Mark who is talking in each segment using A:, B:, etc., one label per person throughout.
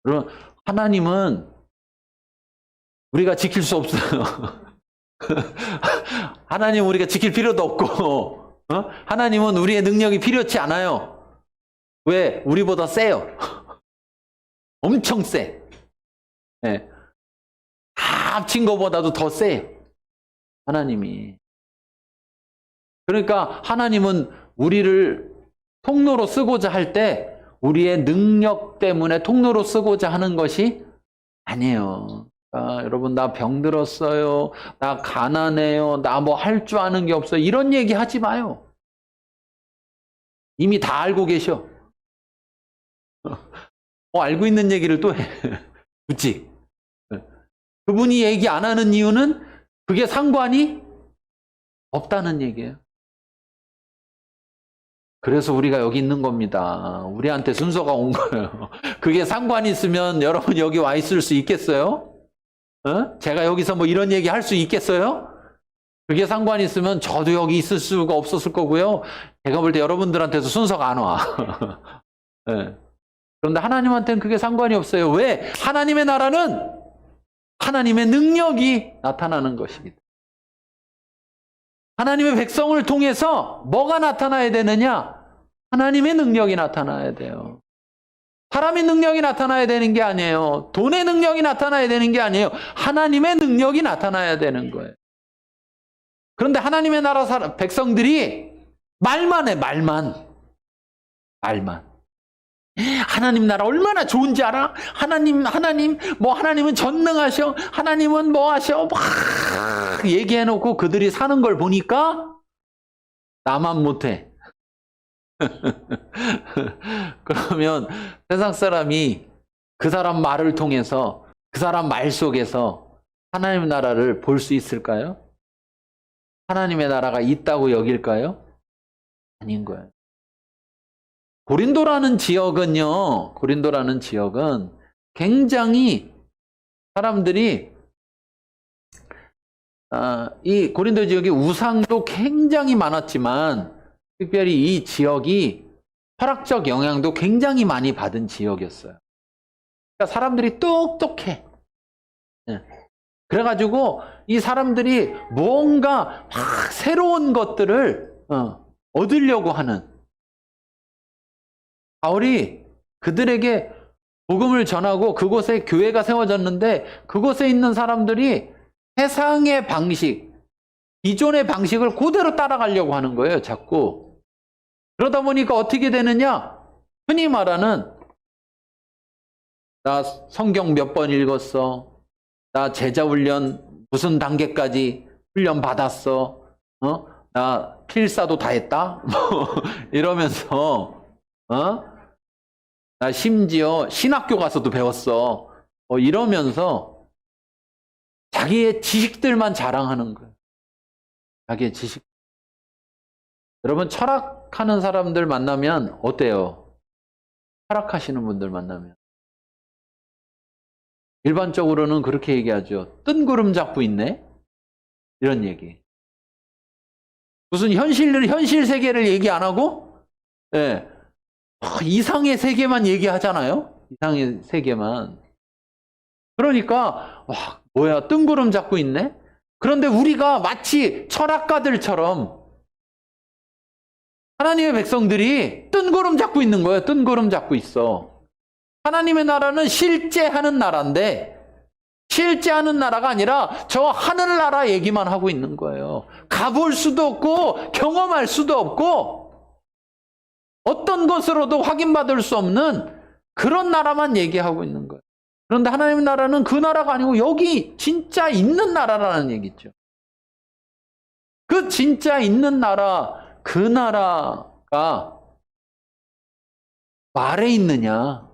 A: 여러분, 하나님은 우리가 지킬 수 없어요. 하나님은 우리가 지킬 필요도 없고, 하나님은 우리의 능력이 필요치 않아요. 왜? 우리보다 세요. 엄청 세. 네. 다 합친 것보다도 더 세요. 하나님이. 그러니까 하나님은 우리를 통로로 쓰고자 할 때 우리의 능력 때문에 통로로 쓰고자 하는 것이 아니에요. 여러분, 나 병들었어요. 나 가난해요. 나 뭐 할 줄 아는 게 없어요. 이런 얘기 하지 마요. 이미 다 알고 계셔. 알고 있는 얘기를 또 해. 굳이. 그분이 얘기 안 하는 이유는 그게 상관이 없다는 얘기예요. 그래서 우리가 여기 있는 겁니다. 우리한테 순서가 온 거예요. 그게 상관이 있으면 여러분 여기 와 있을 수 있겠어요? 제가 여기서 뭐 이런 얘기 할 수 있겠어요? 그게 상관이 있으면 저도 여기 있을 수가 없었을 거고요. 제가 볼 때 여러분들한테서 순서가 안 와. 네. 그런데 하나님한테는 그게 상관이 없어요. 왜? 하나님의 나라는 하나님의 능력이 나타나는 것입니다. 하나님의 백성을 통해서 뭐가 나타나야 되느냐? 하나님의 능력이 나타나야 돼요. 사람의 능력이 나타나야 되는 게 아니에요. 돈의 능력이 나타나야 되는 게 아니에요. 하나님의 능력이 나타나야 되는 거예요. 그런데 하나님의 나라 백성들이 말만 해, 말만. 하나님 나라 얼마나 좋은지 알아? 하나님은 전능하셔. 하나님은 뭐 하셔? 막 얘기해놓고 그들이 사는 걸 보니까 나만 못해. 그러면 세상 사람이 그 사람 말을 통해서, 그 사람 말 속에서 하나님 나라를 볼 수 있을까요? 하나님의 나라가 있다고 여길까요? 아닌 거예요. 고린도라는 지역은 굉장히 사람들이 이 고린도 지역의 우상도 굉장히 많았지만 특별히 이 지역이 철학적 영향도 굉장히 많이 받은 지역이었어요. 그러니까 사람들이 똑똑해. 그래가지고 이 사람들이 뭔가 막 새로운 것들을 얻으려고 하는, 바울이 그들에게 복음을 전하고 그곳에 교회가 세워졌는데 그곳에 있는 사람들이 세상의 방식, 기존의 방식을 그대로 따라가려고 하는 거예요, 자꾸. 그러다 보니까 어떻게 되느냐? 흔히 말하는, 나 성경 몇 번 읽었어. 나 제자훈련 무슨 단계까지 훈련 받았어. 나 필사도 다 했다. 뭐 이러면서, 나 심지어 신학교 가서도 배웠어. 이러면서 자기의 지식들만 자랑하는 거예요. 자기의 지식. 여러분, 철학하는 사람들 만나면 어때요? 철학하시는 분들 만나면. 일반적으로는 그렇게 얘기하죠. 뜬구름 잡고 있네? 이런 얘기. 무슨 현실 세계를 얘기 안 하고, 예. 이상의 세계만 얘기하잖아요. 이상의 세계만. 그러니까 와, 뭐야, 뜬구름 잡고 있네? 그런데 우리가 마치 철학가들처럼 하나님의 백성들이 뜬구름 잡고 있는 거예요. 뜬구름 잡고 있어. 하나님의 나라는 실제 하는 나라인데, 실제 하는 나라가 아니라 저 하늘나라 얘기만 하고 있는 거예요. 가볼 수도 없고 경험할 수도 없고 어떤 것으로도 확인받을 수 없는 그런 나라만 얘기하고 있는 거예요. 그런데 하나님의 나라는 그 나라가 아니고 여기 진짜 있는 나라라는 얘기죠. 그 진짜 있는 나라, 그 나라가 말에 있느냐,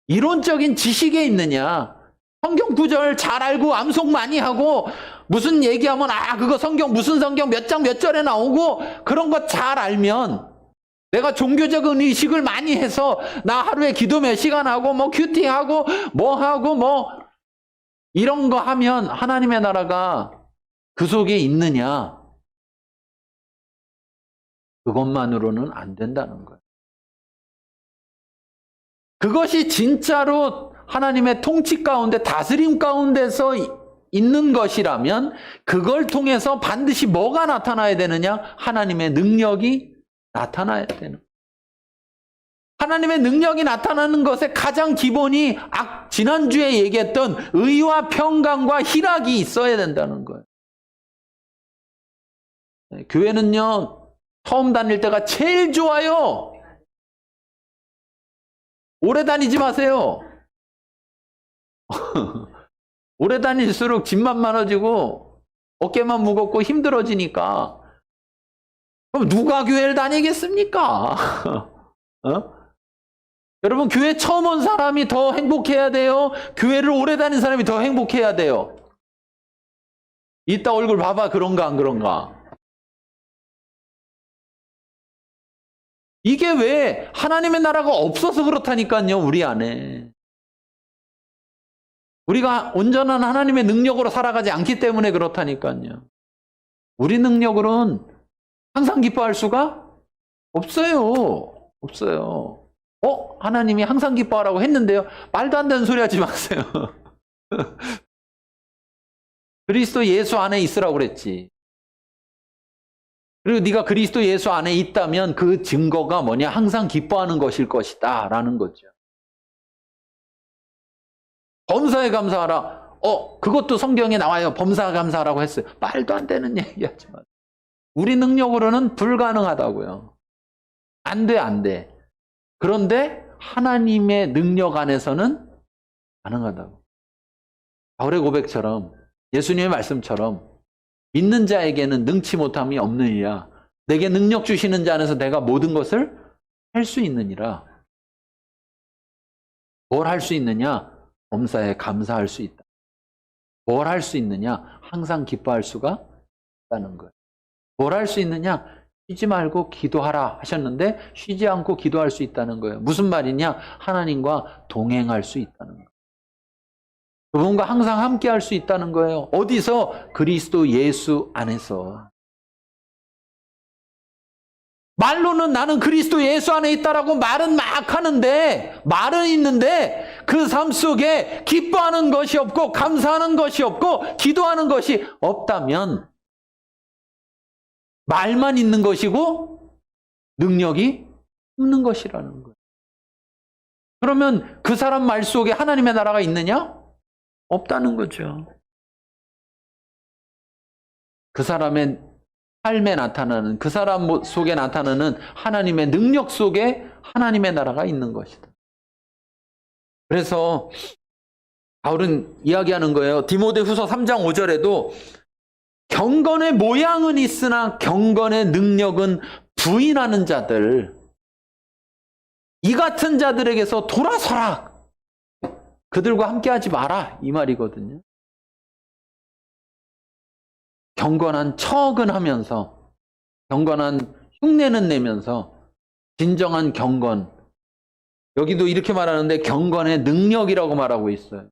A: 이론적인 지식에 있느냐, 성경 구절 잘 알고 암송 많이 하고 무슨 얘기하면 그거 성경 무슨 성경 몇 장 몇 절에 나오고 그런 거 잘 알면, 내가 종교적인 의식을 많이 해서 나 하루에 기도 몇 시간 하고 뭐 큐티하고 뭐 하고 뭐 이런 거 하면 하나님의 나라가 그 속에 있느냐? 그것만으로는 안 된다는 거예요. 그것이 진짜로 하나님의 통치 가운데, 다스림 가운데서 있는 것이라면 그걸 통해서 반드시 뭐가 나타나야 되느냐? 하나님의 능력이 나타나야 되는. 하나님의 능력이 나타나는 것의 가장 기본이 지난주에 얘기했던 의와 평강과 희락이 있어야 된다는 거예요. 교회는요, 처음 다닐 때가 제일 좋아요. 오래 다니지 마세요. 오래 다닐수록 집만 많아지고 어깨만 무겁고 힘들어지니까 그럼 누가 교회를 다니겠습니까? 여러분, 교회 처음 온 사람이 더 행복해야 돼요? 교회를 오래 다닌 사람이 더 행복해야 돼요? 이따 얼굴 봐봐. 그런가 안 그런가? 이게 왜 하나님의 나라가 없어서 그렇다니까요, 우리 안에. 우리가 온전한 하나님의 능력으로 살아가지 않기 때문에 그렇다니까요. 우리 능력으로는 항상 기뻐할 수가 없어요. 없어요. 하나님이 항상 기뻐하라고 했는데요. 말도 안 되는 소리 하지 마세요. 그리스도 예수 안에 있으라고 그랬지. 그리고 네가 그리스도 예수 안에 있다면 그 증거가 뭐냐? 항상 기뻐하는 것일 것이다 라는 거죠. 범사에 감사하라. 그것도 성경에 나와요. 범사 감사하라고 했어요. 말도 안 되는 얘기하지 마. 우리 능력으로는 불가능하다고요. 안 돼, 안 돼. 그런데 하나님의 능력 안에서는 가능하다고. 바울의 고백처럼, 예수님의 말씀처럼 믿는 자에게는 능치 못함이 없느니라. 내게 능력 주시는 자 안에서 내가 모든 것을 할 수 있느니라. 뭘 할 수 있느냐? 범사에 감사할 수 있다. 뭘 할 수 있느냐? 항상 기뻐할 수가 있다는 거예요. 뭘 할 수 있느냐? 쉬지 말고 기도하라 하셨는데 쉬지 않고 기도할 수 있다는 거예요. 무슨 말이냐? 하나님과 동행할 수 있다는 거예요. 그분과 항상 함께 할 수 있다는 거예요. 어디서? 그리스도 예수 안에서. 말로는 나는 그리스도 예수 안에 있다라고 말은 막 하는데, 말은 있는데 그 삶 속에 기뻐하는 것이 없고 감사하는 것이 없고 기도하는 것이 없다면 말만 있는 것이고 능력이 없는 것이라는 거예요. 그러면 그 사람 말 속에 하나님의 나라가 있느냐? 없다는 거죠. 그 사람의 삶에 나타나는, 그 사람 속에 나타나는 하나님의 능력 속에 하나님의 나라가 있는 것이다. 그래서 바울은 이야기하는 거예요. 디모데후서 3장 5절에도 경건의 모양은 있으나 경건의 능력은 부인하는 자들, 이 같은 자들에게서 돌아서라. 그들과 함께하지 마라. 이 말이거든요. 경건한 척은 하면서, 경건한 흉내는 내면서, 진정한 경건. 여기도 이렇게 말하는데 경건의 능력이라고 말하고 있어요.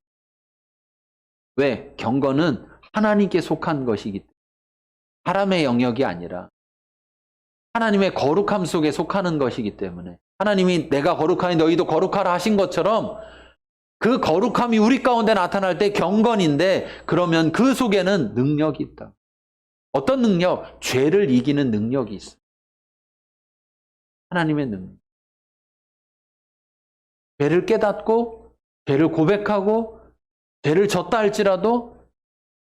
A: 왜? 경건은 하나님께 속한 것이기 때문에. 사람의 영역이 아니라 하나님의 거룩함 속에 속하는 것이기 때문에. 하나님이 내가 거룩하니 너희도 거룩하라 하신 것처럼 그 거룩함이 우리 가운데 나타날 때 경건인데, 그러면 그 속에는 능력이 있다. 어떤 능력? 죄를 이기는 능력이 있어. 하나님의 능력. 죄를 깨닫고 죄를 고백하고 죄를 졌다 할지라도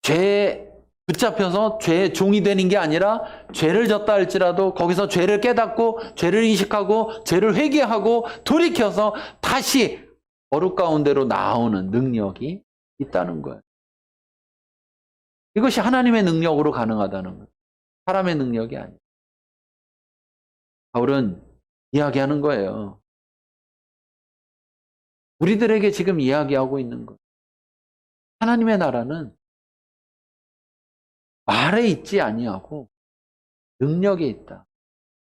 A: 죄에 붙잡혀서 죄의 종이 되는 게 아니라, 죄를 졌다 할지라도 거기서 죄를 깨닫고 죄를 인식하고 죄를 회개하고 돌이켜서 다시 거룩 가운데로 나오는 능력이 있다는 거예요. 이것이 하나님의 능력으로 가능하다는 거예요. 사람의 능력이 아니에요. 바울은 이야기하는 거예요. 우리들에게 지금 이야기하고 있는 것. 하나님의 나라는 말에 있지 아니하고 능력에 있다.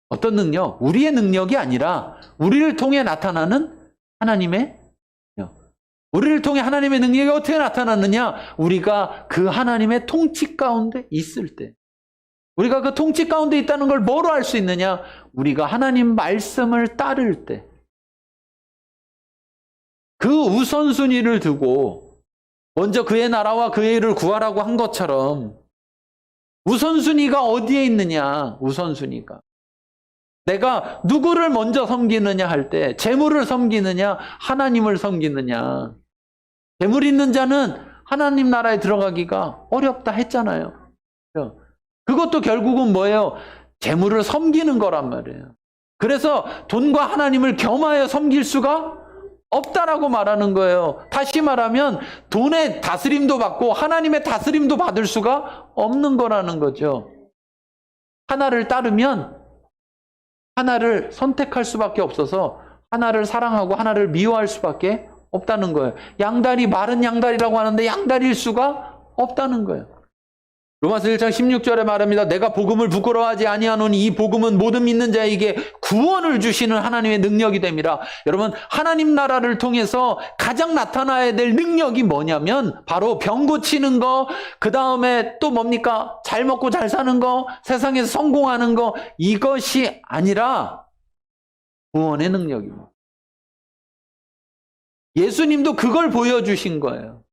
A: 어떤 능력? 우리의 능력이 아니라 우리를 통해 나타나는 하나님의 능력. 우리를 통해 하나님의 능력이 어떻게 나타났느냐? 우리가 그 하나님의 통치 가운데 있을 때. 우리가 그 통치 가운데 있다는 걸 뭐로 알 수 있느냐? 우리가 하나님 말씀을 따를 때. 그 우선순위를 두고 먼저 그의 나라와 그의 일을 구하라고 한 것처럼 우선순위가 어디에 있느냐? 우선순위가. 내가 누구를 먼저 섬기느냐 할 때 재물을 섬기느냐 하나님을 섬기느냐. 재물 있는 자는 하나님 나라에 들어가기가 어렵다 했잖아요. 그것도 결국은 뭐예요? 재물을 섬기는 거란 말이에요. 그래서 돈과 하나님을 겸하여 섬길 수가 없다라고 말하는 거예요. 다시 말하면 돈의 다스림도 받고 하나님의 다스림도 받을 수가 없는 거라는 거죠. 하나를 따르면 하나를 선택할 수밖에 없어서 하나를 사랑하고 하나를 미워할 수밖에 없다는 거예요. 양다리, 마른 양다리라고 하는데 양다리일 수가 없다는 거예요. 로마서 1장 16절에 말합니다. 내가 복음을 부끄러워하지 아니하노니 이 복음은 모든 믿는 자에게 구원을 주시는 하나님의 능력이 됨이라. 여러분, 하나님 나라를 통해서 가장 나타나야 될 능력이 뭐냐면 바로 병 고치는 거, 그 다음에 또 뭡니까? 잘 먹고 잘 사는 거, 세상에서 성공하는 거, 이것이 아니라 구원의 능력입니다. 예수님도 그걸 보여주신 거예요.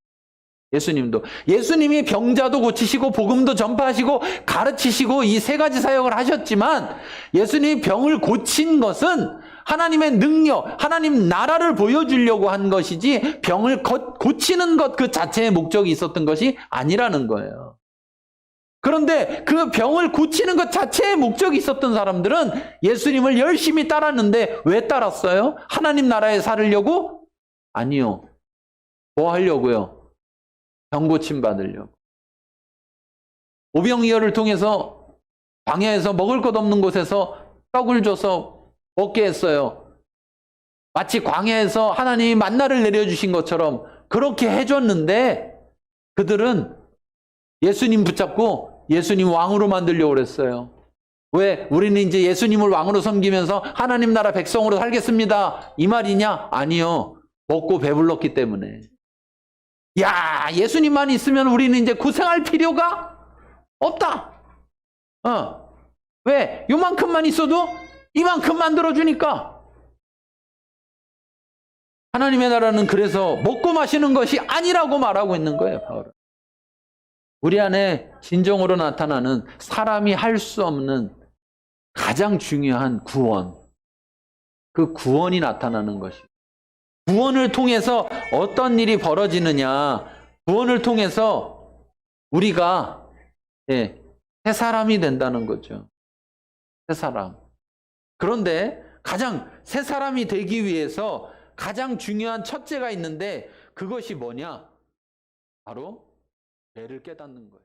A: 예수님이 병자도 고치시고 복음도 전파하시고 가르치시고 이 세 가지 사역을 하셨지만 예수님이 병을 고친 것은 하나님의 능력, 하나님 나라를 보여주려고 한 것이지 병을 고치는 것 그 자체의 목적이 있었던 것이 아니라는 거예요. 그런데 그 병을 고치는 것 자체의 목적이 있었던 사람들은 예수님을 열심히 따랐는데 왜 따랐어요? 하나님 나라에 살으려고? 아니요. 뭐 하려고요? 병 고침 받으려고. 오병이어를 통해서 광야에서 먹을 것 없는 곳에서 떡을 줘서 먹게 했어요. 마치 광야에서 하나님이 만나를 내려주신 것처럼 그렇게 해줬는데 그들은 예수님 붙잡고 예수님 왕으로 만들려고 그랬어요. 왜? 우리는 이제 예수님을 왕으로 섬기면서 하나님 나라 백성으로 살겠습니다. 이 말이냐? 아니요. 먹고 배불렀기 때문에. 야, 예수님만 있으면 우리는 이제 고생할 필요가 없다. 왜? 요만큼만 있어도 이만큼 만들어주니까. 하나님의 나라는 그래서 먹고 마시는 것이 아니라고 말하고 있는 거예요, 바울은. 우리 안에 진정으로 나타나는 사람이 할 수 없는 가장 중요한 구원. 그 구원이 나타나는 것이에요. 구원을 통해서 어떤 일이 벌어지느냐. 구원을 통해서 우리가 새 사람이 된다는 거죠. 새 사람. 그런데 가장 새 사람이 되기 위해서 가장 중요한 첫째가 있는데 그것이 뭐냐? 바로 죄를 깨닫는 거예요.